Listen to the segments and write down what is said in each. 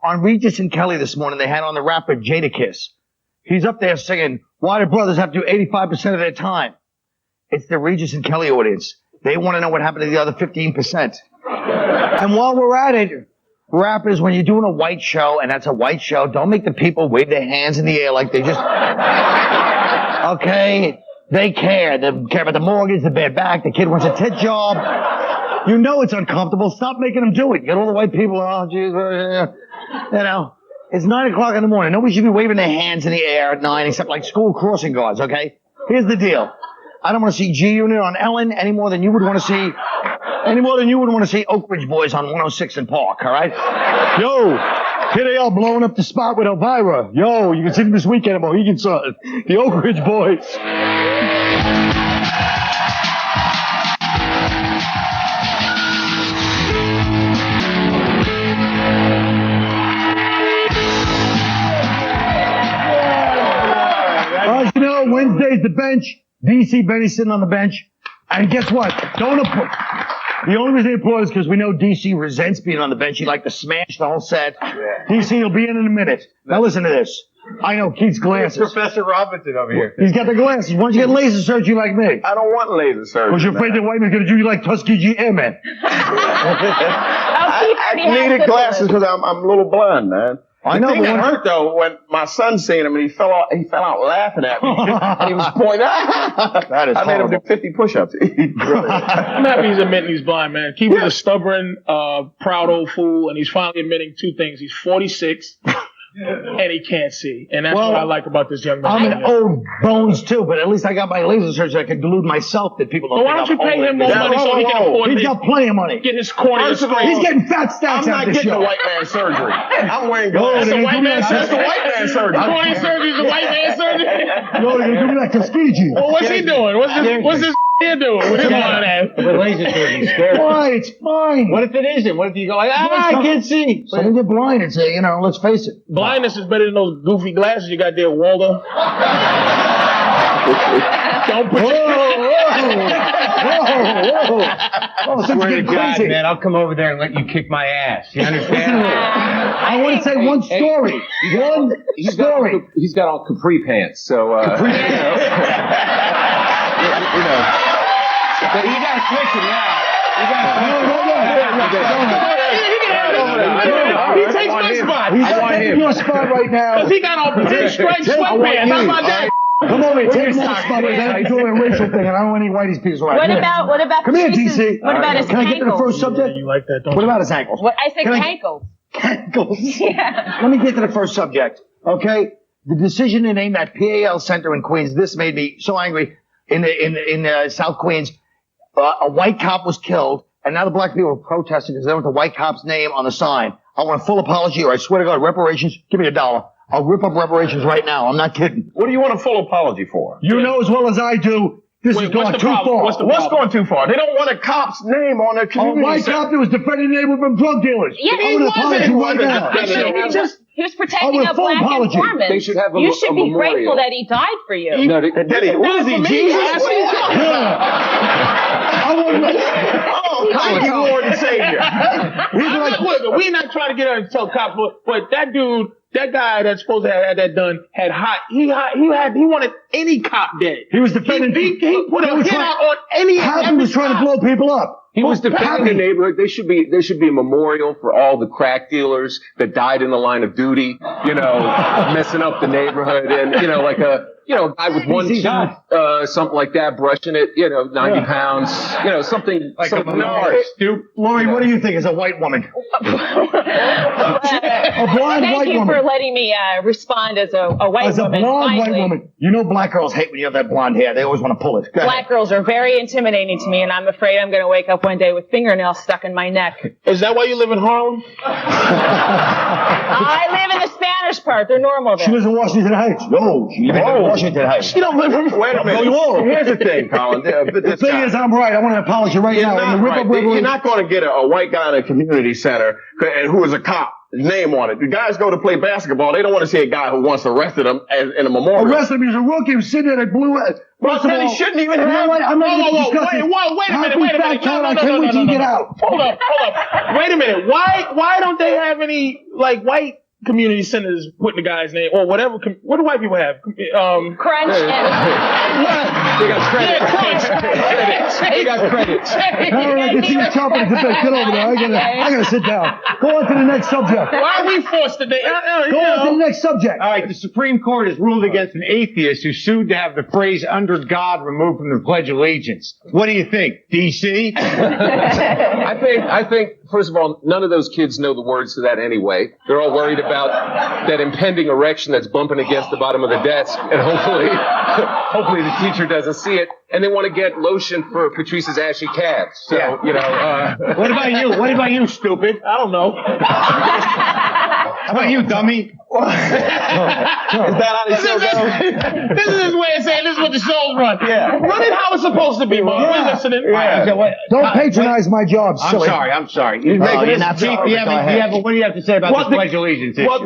On Regis and Kelly this morning, they had on the rapper Jadakiss. He's up there singing, why do brothers have to do 85% of their time? It's the Regis and Kelly audience. They want to know what happened to the other 15%. And while we're at it, rappers, when you're doing a white show, and that's a white show, don't make the people wave their hands in the air like they just... Okay? They care. They care about the mortgage, the bad back, the kid wants a tit job. You know it's uncomfortable. Stop making them do it. Get all the white people, oh, geez, you know. It's 9 o'clock in the morning. Nobody should be waving their hands in the air at 9 except like school crossing guards, okay? Here's the deal. I don't want to see G-Unit on Ellen any more than you would want to see Oak Ridge Boys on 106 in Park, all right? Yo, here they are blowing up the spot with Elvira. Yo, you can see them this weekend at Mohegan Sun. The Oak Ridge Boys. You know, Wednesday's the bench. DC Benny's sitting on the bench. And guess what? Don't applaud. The only reason they applaud is because we know DC resents being on the bench. He'd like to smash the whole set. Yeah. DC will be in a minute. Now listen to this. I know Keith's glasses. It's Professor Robinson over here. He's got the glasses. Why don't you get laser surgery like me? I don't want laser surgery. Because you're afraid the white man's going to do you like Tuskegee Airman. I needed glasses because I'm a little blind, man. I know. The thing that hurt though when my son seen him and he fell out laughing at me and he was pointing. That is I made him do 50 push-ups. I'm happy he's admitting he's blind, man. Keith is a stubborn, proud old fool, and he's finally admitting two things. He's 46. And he can't see. And that's what I like about this young man. I'm an old bones too, but at least I got my laser surgery. I can delude myself that people don't why don't you pay him more money so he can afford He's got plenty of money. Get his cornea straight. He's getting fat stacks out of this show. I'm not getting the white man surgery. I'm wearing glasses. That's the white man surgery. That's the white man surgery. Cornea surgery is the white man surgery. No, they're going to do me like Tuskegee. Well, what's he doing? What's this doing with his blind ass? With laser surgery, scary. Why? It's fine. What if it isn't? What if you go like, I can't see? So they get blind and say, let's face it. Blindness is better than those goofy glasses you got there, Waldo. Don't put I swear to God, man, I'll come over there and let you kick my ass. You understand? I want to say one story. He's got on capri pants, so capri pants. But you gotta switch him now. He takes my spot. He's taking your spot right now. Because he got on pinstripe sweatpants. That's my dad. Come over here, take my spot right now. You're doing a racial thing, and I don't want any whiteies pieces right. What about Come here, DC. What about his Can I get to the first subject? You like that, don't What about his ankles? I said ankles. Ankles. Yeah. Let me get to the first subject, okay? The decision to name that PAL Center in Queens, this made me so angry. In South Queens, a white cop was killed, and now the black people are protesting because they want the white cop's name on the sign. I want a full apology, or I swear to God, reparations. Give me $1. I'll rip up reparations right now. I'm not kidding. What do you want a full apology for? You know as well as I do, this is going too far. What's going too far? They don't want a cop's name on their community. A white cop that was defending their neighbor from drug dealers. Yeah, I want an apology right now. He was protecting a black informant. They should have You should be memorial. grateful that he died for you. What is he, Jesus? Thank you, Lord and Savior. We're not trying to get her to tell cops, but that dude, that guy that's supposed to have had that done, he wanted any cop dead. He was defending. He put a hit out on any. Happy was trying to blow people up. He was defending the neighborhood. There should be a memorial for all the crack dealers that died in the line of duty, messing up the neighborhood, and like a guy with one tooth, something like that, brushing it, 90 pounds, something like something harsh. Laurie, what do you think as a white woman? A blonde Thank white you woman. for letting me respond as a white As a woman. blonde finally. white woman. Black girls hate when you have that blonde hair. They always want to pull it. Black girls are very intimidating to me, and I'm afraid I'm going to wake up one day with fingernails stuck in my neck. Is that why you live in Harlem? I live in the Spanish part. They're normal there. She lives in Washington Heights. No, she lives in Washington Heights. She don't live in. Wait a minute. Here's the thing, Colin. The thing is, I'm right. I want an apology right now. You're not going to get a white guy in a community center who is a cop name on it. The guys go to play basketball. They don't want to see a guy who once arrested them in a memorial. Arrested him. He was a rookie. He was sitting there. They blew it. Well, then he shouldn't even have. I'm not even discussing. Wait a minute. I can't wait till you get out. Hold up. Wait a minute. Why don't they have any, like, white community centers putting the guy's name or whatever? What do white people have? Crunch. They got credit. Yeah, Crunch. They got credit. All right, get over there. I gotta sit down. Go on to the next subject. Why are we forced to? Go on to the next subject. All right, the Supreme Court has ruled against an atheist who sued to have the phrase "under God" removed from the Pledge of Allegiance. What do you think, DC? I think, first of all, none of those kids know the words to that anyway. They're all worried about that impending erection that's bumping against the bottom of the desk, and hopefully the teacher doesn't see it. And they want to get lotion for Patrice's ashy calves. So, you know. What about you? What about you, stupid? I don't know. How about you, dummy? Is that how the show goes? This is his way of saying this is what the show's run. Yeah. Run it how it's supposed to be, Mark. Yeah. We're listening. Don't patronize my job, silly. I'm sorry. you're not Chief, sorry. what do you have to say about the Pledge of Allegiance issue? Well,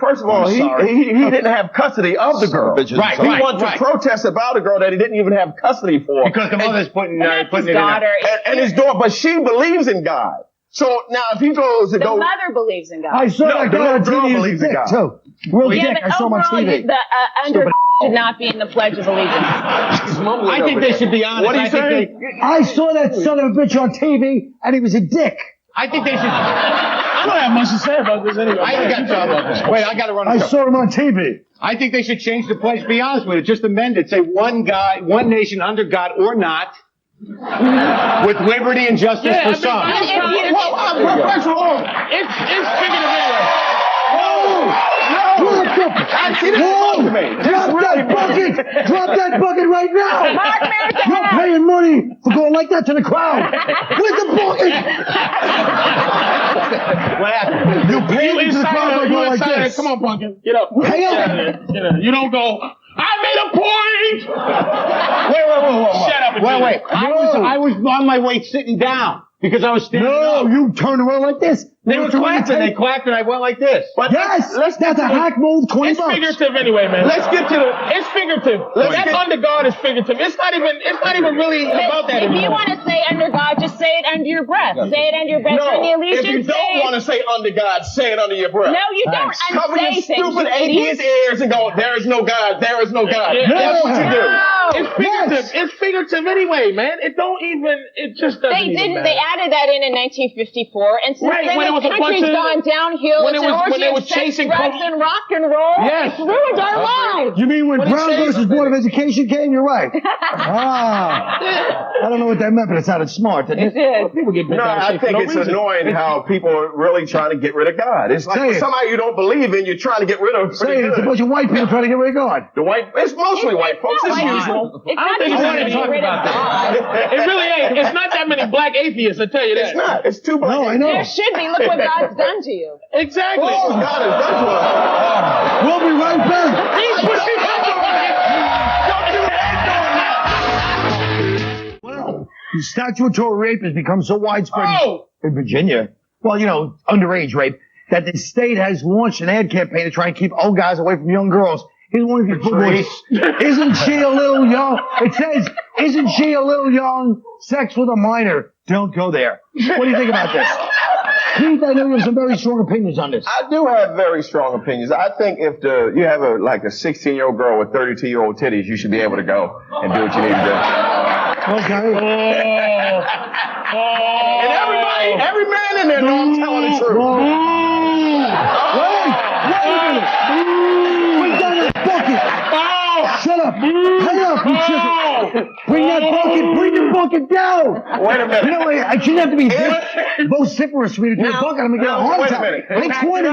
first of all, he didn't have custody of the girl. Right, He wanted to protest about a girl that he didn't even have custody for. Because the mother's putting it his in. daughter. And his daughter, but she believes in God. So now if he goes to The go... mother believes in God. I saw that guy on the girl TV. He's believes in dick, God. too. Real Yeah, dick. but I saw him on overall, TV. the under should not be in the Pledge of Allegiance. I think they should be honest. What are you saying? I saw that son of a bitch on TV, and he was a dick. I think they should. I don't have much to say about this anyway. I got to run. I saw him on TV. I think they should change the pledge. Be honest with it. Just amend it. Say one God, one nation under God or not, with liberty and justice for some. It's figurative anyway. Drop that bucket right now. Mark Maron. You're paying money for going like that to the crowd. Where's the bucket? What happened? You paid to the crowd by going like this. Come on, Pumpkin. Get up. Hey, up. You don't go, I made a point! Wait. Shut up. Wait. I was on my way sitting down because I was standing up. No, you turned around like this. They were clapping. They clapped and I went like this. But Yes, that's a hack move, 20 It's bucks. figurative anyway, man. Let's get to the... It's figurative. That under God is figurative. It's not even really about that If you anymore. want to say under God, just say it under your breath. Say it under your breath. During the No, allegiance. if you don't want to say under God, say it under your breath. No, you don't. Cover your Unsay things. stupid you idiot. atheist ears and go, there is no God, there is no God. Yeah. That's what you do. It's figurative. It's figurative anyway, man. It just doesn't They even didn't. matter. They added that in 1954, and since Right, then when it the was a country's bunch of- gone downhill. when It's it an was- when orgy they of was sex, chasing drugs, police- and rock and roll. Yes. It's ruined our lives. You mean when What do you Brown say? versus Board of Education came? You're right. I don't know what that meant, but it sounded smart, didn't it? Yeah. People get bent No, out of I shape for think no it's reason. annoying how people are really trying to get rid of God. It's like Say it. somebody you don't believe in, you're trying to get rid of. Say it, it's a bunch of white people trying to get rid of God. It's mostly white folks, No, as I- usual. It's I don't not think even it's getting anything rid of about God. It really ain't. It's not that many black atheists, I tell you that. It's not. It's too black. No, I know. There should be. Look what God's done to you. Exactly. Oh, God has done to us. We'll be right back. He's pushing back on that. Well, the statutory rape has become so widespread Oh! in Virginia. Well, underage rape, that the state has launched an ad campaign to try and keep old guys away from young girls. Here's one of your footballs. Isn't she a little young? It says, isn't she a little young? Sex with a minor. Don't go there. What do you think about this? Keith, I know you have some very strong opinions on this. I do have very strong opinions. I think if you have a 16-year-old girl with 32-year-old titties, you should be able to go and do what you need to do. Okay. And every man in there knows I'm telling the truth. Wait a minute. Bring down that bucket. Shut up. Hang up, you chisel. Bring that bucket. Bring the bucket down. Wait a minute. You know, I shouldn't have to be this vociferous for me to do a bucket. I'm going to get a heart wait a attack. minute. Pay 20.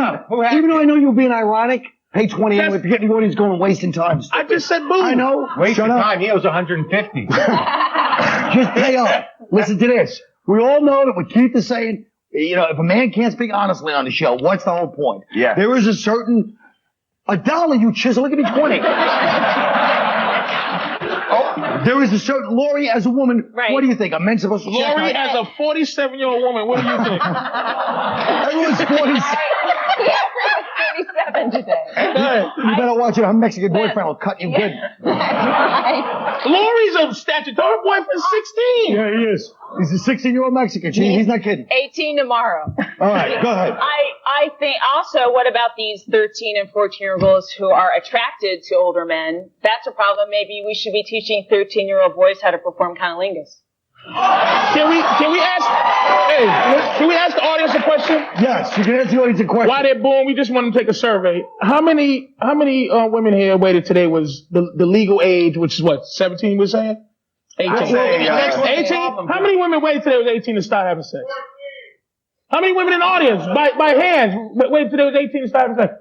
Even though I know you're being ironic, pay 20 anyway. Forget the audience going and wasting time. I just said boo. I know. Waste Shut of up. time. He owes 150. Just pay up. Listen to this. We all know that what Keith is saying, if a man can't speak honestly on the show, what's the whole point? Yeah. There is a $1, you chisel. Look at me, 20. There is a certain, Laurie, as a woman, Right. what do you think? Are men supposed to check Laurie, out? as a 47-year-old woman, what do you think? Everyone's 40. 37 today. You better watch it. Her Mexican boyfriend will cut you good. Lori's a statutory boyfriend, 16. Yeah, he is. He's a 16-year-old Mexican. He's not kidding. 18 tomorrow. All right, go ahead. I think also, what about these 13 and 14-year-old girls who are attracted to older men? That's a problem. Maybe we should be teaching 13-year-old boys how to perform cunnilingus. Can we ask the audience a question? Yes, you can ask the audience a question. While they're boom, we just want to take a survey. How many women here waited today was the legal age, which is what, 17 we're saying? 18. 18? How many women waited today was 18 to start having sex? How many women in the audience, by hands, waited today was 18 to start having sex?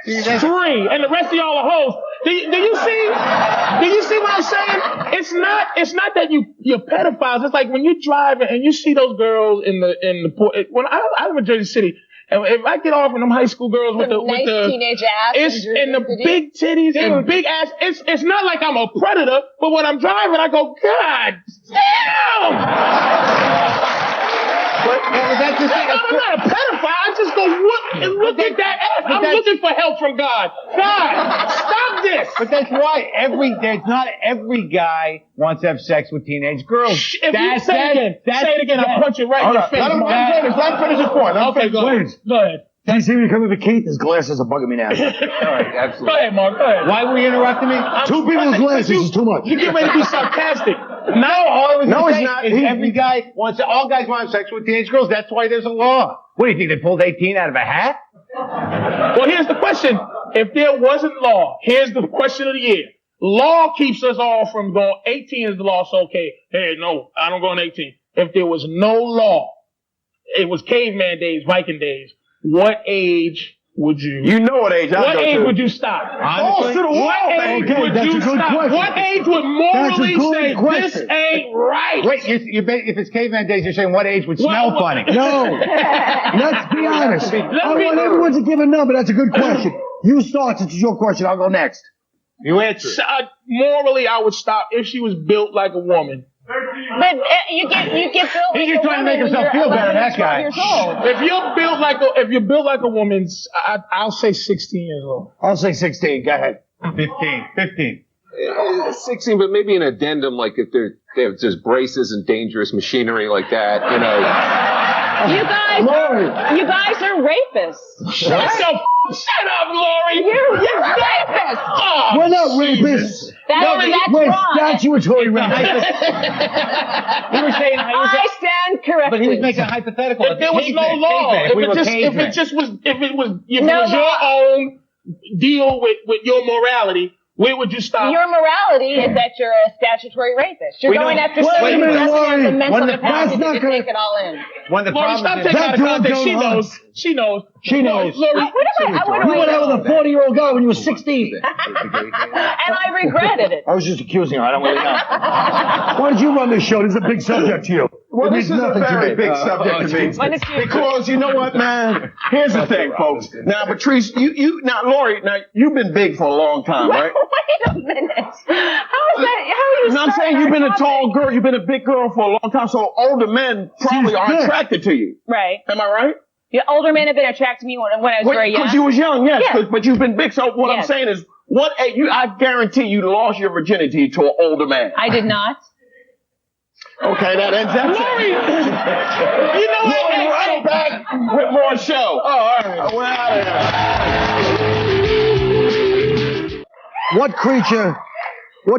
3, and the rest of y'all are hoes. Do you see what I'm saying? It's not that you're pedophiles. It's like when you drive and you see those girls in the when I live in Jersey City, and if I get off with them high school girls with the teenage ass, it's in the big titties and big ass. It's not like I'm a predator, but when I'm driving, I go, God damn. Well, that's the thing. I'm not a pedophile. I just go look at that ass. I'm looking for help from God. God, stop this. But that's why not every guy wants to have sex with teenage girls. Say it again. I'll punch you right in your face. Let him finish his point. Okay, go ahead. Go ahead. Do you see me coming with Keith? His glasses are bugging me now. All right, absolutely. Go ahead, Mark. Go ahead. Why were you interrupting me? Two people's glasses is too much. You get ready to be sarcastic. No, all I was No, going it's to say not. is all guys want sex with teenage girls. That's why there's a law. What do you think, they pulled 18 out of a hat? Well, here's the question. If there wasn't law, here's the question of the year. Law keeps us all from going, 18 is the law, so okay. Hey, no, I don't go on 18. If there was no law, it was caveman days, Viking days, what age would you? You know what age I What go age to. would you stop? Balls to the wall, What age baby. would that's you a good stop? question. What age would morally good say, this question. ain't right? Wait, if it's caveman days, you're saying what age would smell funny? No. Let's be honest. I want everyone to give a number. That's a good question. You start. Since it's your question. I'll go next. You answer. Morally, I would stop if she was built like a woman. But you get built. He's just trying to make himself feel better, that guy. Years old. If you're built like a woman, I'll say 16 years old. I'll say 16. Go ahead. 15. 16, but maybe an addendum, like if there's just braces and dangerous machinery like that, you know. You guys are rapists. Shut up, Laurie. You're rapists. Oh, We're not rapists. That's We're wrong. statutory rapists. You were saying I stand corrected. but he was making a hypothetical. If there was no law, if it was your own deal with your morality, where would you stop? Your morality is that you're a statutory rapist. You're going after Wait a somebody who minute, doesn't have the Laurie. mental That's capacity not to gonna- take it all in. When the Laurie, stop problem is taking out of That's context. what She goes on. knows. She knows. She knows. Laurie, What do You I went out know? with a 40-year-old guy when you were 16. And I regretted it. I was just accusing her. I don't really know. Why did you run this show? This is a big subject to you. Well, It this means is a nothing to very me. big subject to me. When it's you. Because you know what, man? Here's the thing, folks. Now, Patrice, Laurie, you've been big for a long time, right? Wait a minute. How is that? How are you No, I'm saying you've been a tall girl. You've been a big girl for a long time, so older men probably are attracted to you. Right. Am I right? Yeah, older men have been attracted to me when I was very young. Because you was young, yes. Yeah. But you've been big. So what I'm Yes. saying is, I guarantee you lost your virginity to an older man. I did not. Okay, that ends that. Laurie, you know what? We'll be right back with more show. Oh, all right. We're out of here. What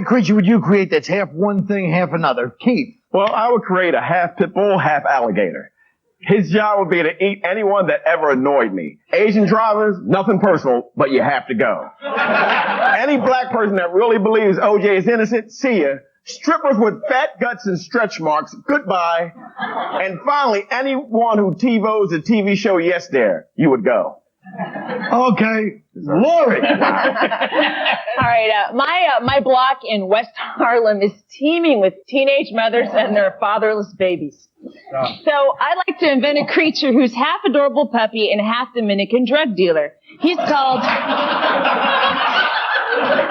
creature would you create that's half one thing, half another? Keith. Well, I would create a half pit bull, half alligator. His job would be to eat anyone that ever annoyed me. Asian drivers, nothing personal, but you have to go. Any black person that really believes OJ is innocent, see ya. Strippers with fat guts and stretch marks, goodbye. And finally, anyone who TiVos the TV show Yes Dare, you would go. Okay. Laurie. All right. My block in West Harlem is teeming with teenage mothers and their fatherless babies. So I'd like to invent a creature who's half adorable puppy and half Dominican drug dealer. He's called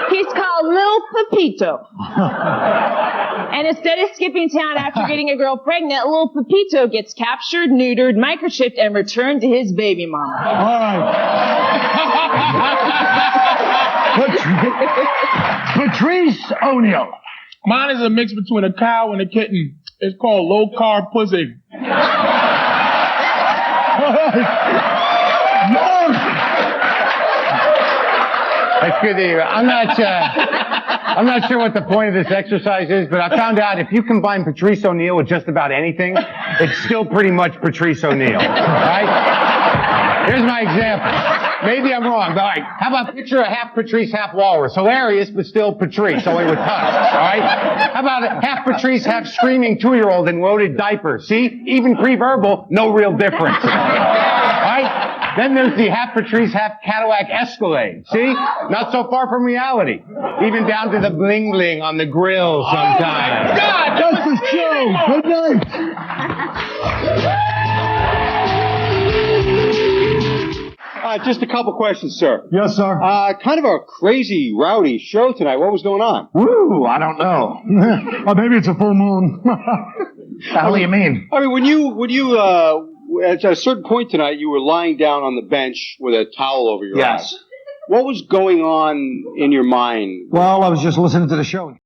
He's called Little Pepito. And instead of skipping town after getting a girl pregnant, Little Pepito gets captured, neutered, microchipped, and returned to his baby mama. All right. Patrice O'Neill. Mine is a mix between a cow and a kitten. It's called low carb pussy. That's good to hear. I'm not sure what the point of this exercise is, but I found out if you combine Patrice O'Neill with just about anything, it's still pretty much Patrice O'Neill, right? Here's my example. Maybe I'm wrong, but all right. How about picture a half Patrice, half walrus? Hilarious, but still Patrice, only with tusks, all right? How about half Patrice, half screaming 2-year-old in loaded diapers? See? Even pre-verbal, no real difference. All right? Then there's the half Patrice, half Cadillac Escalade. See? Not so far from reality. Even down to the bling-bling on the grill sometimes. Oh God, That's the show. Good night. Just a couple questions, sir. Yes, sir. Kind of a crazy, rowdy show tonight. What was going on? Woo, I don't know. Or maybe it's a full moon. How do you mean? I mean, when you at a certain point tonight, you were lying down on the bench with a towel over your eyes. What was going on in your mind? Well, I was just listening to the show.